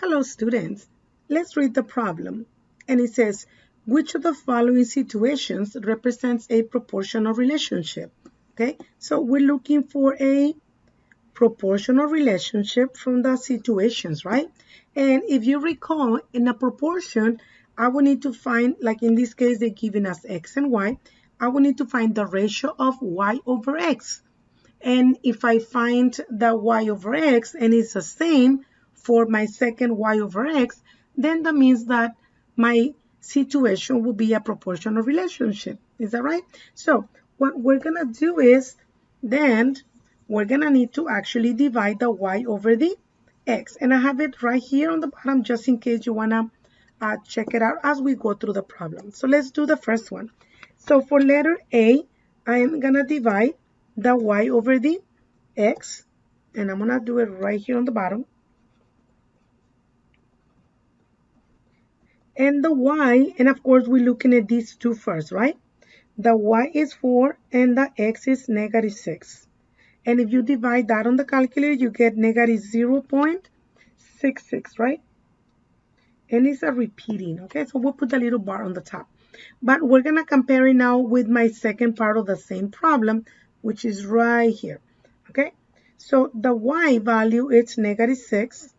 Hello students, let's read the problem. And it says, which of the following situations represents a proportional relationship? Okay, so we're looking for a proportional relationship from the situations, right? And if you recall, in a proportion, I will need to find, like in this case, they're giving us x and y. I will need to find the ratio of y over x. And if I find the y over x and it's the same for my second y over x, then that means that my situation will be a proportional relationship. Is that right? So what we're going to do is then we're going to need to actually divide the y over the x. And I have it right here on the bottom just in case you want to check it out as we go through the problem. So let's do the first one. So for letter A, I am going to divide the y over the x, and I'm going to do it right here on the bottom. And the y, and of course we're looking at these two first, right? The y is 4 and the x is negative 6. And if you divide that on the calculator, you get negative 0.66, right? And it's a repeating, okay? So we'll put the little bar on the top. But we're going to compare it now with my second part of the same problem, which is right here, okay? So the y value, it's negative 6,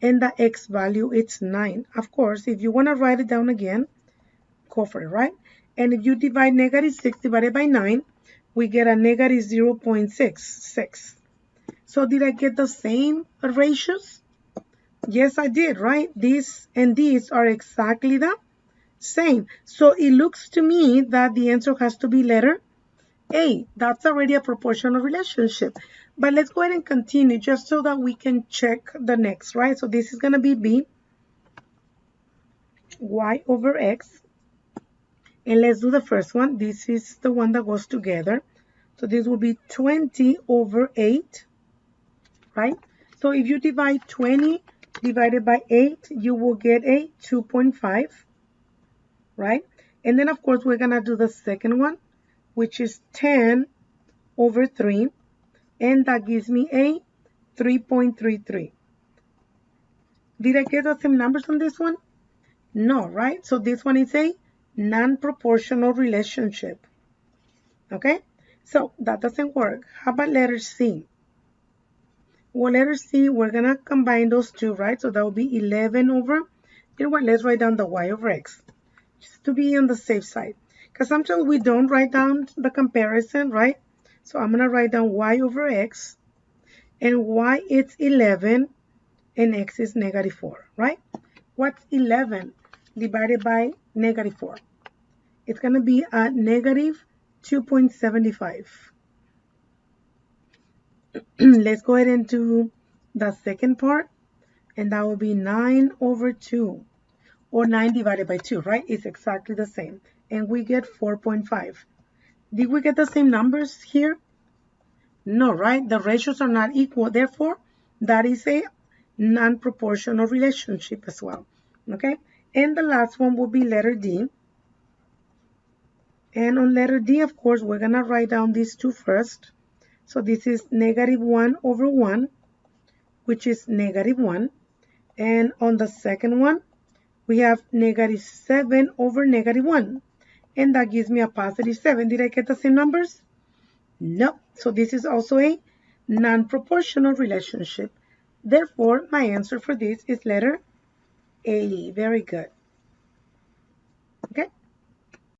and the x value, it's 9. Of course, if you want to write it down again, go for it, right? And if you divide negative 6 divided by 9, we get a negative 0.66. So did I get the same ratios? Yes, I did, right? This and these are exactly the same. So it looks to me that the answer has to be letter A. That's already a proportional relationship. But let's go ahead and continue just so that we can check the next, right? So this is going to be B, y over x. And let's do the first one. This is the one that goes together. So this will be 20 over 8, right? So if you divide 20 divided by 8, you will get a 2.5, right? And then, of course, we're going to do the second one, which is 10 over 3. And that gives me a 3.33. Did I get the same numbers on this one? No, right? So this one is a non-proportional relationship. Okay? So that doesn't work. How about letter C? Well, letter C, we're going to combine those two, right? So that will be 11 over, you know what, let's write down the y over x, just to be on the safe side. Because sometimes we don't write down the comparison, right? So I'm going to write down y over x, and y it's 11, and x is negative 4, right? What's 11 divided by negative 4? It's going to be a negative 2.75. Let's go ahead and do the second part, and that will be 9 over 2, or 9 divided by 2, right? It's exactly the same, and we get 4.5. Did we get the same numbers here? No, right? The ratios are not equal. Therefore, that is a non-proportional relationship as well, okay? And the last one will be letter D. And on letter D, of course, we're going to write down these two first. So this is negative 1 over 1, which is negative 1. And on the second one, we have negative 7 over negative 1. And that gives me a positive 7. Did I get the same numbers? No. So this is also a non-proportional relationship. Therefore, my answer for this is letter A. Very good.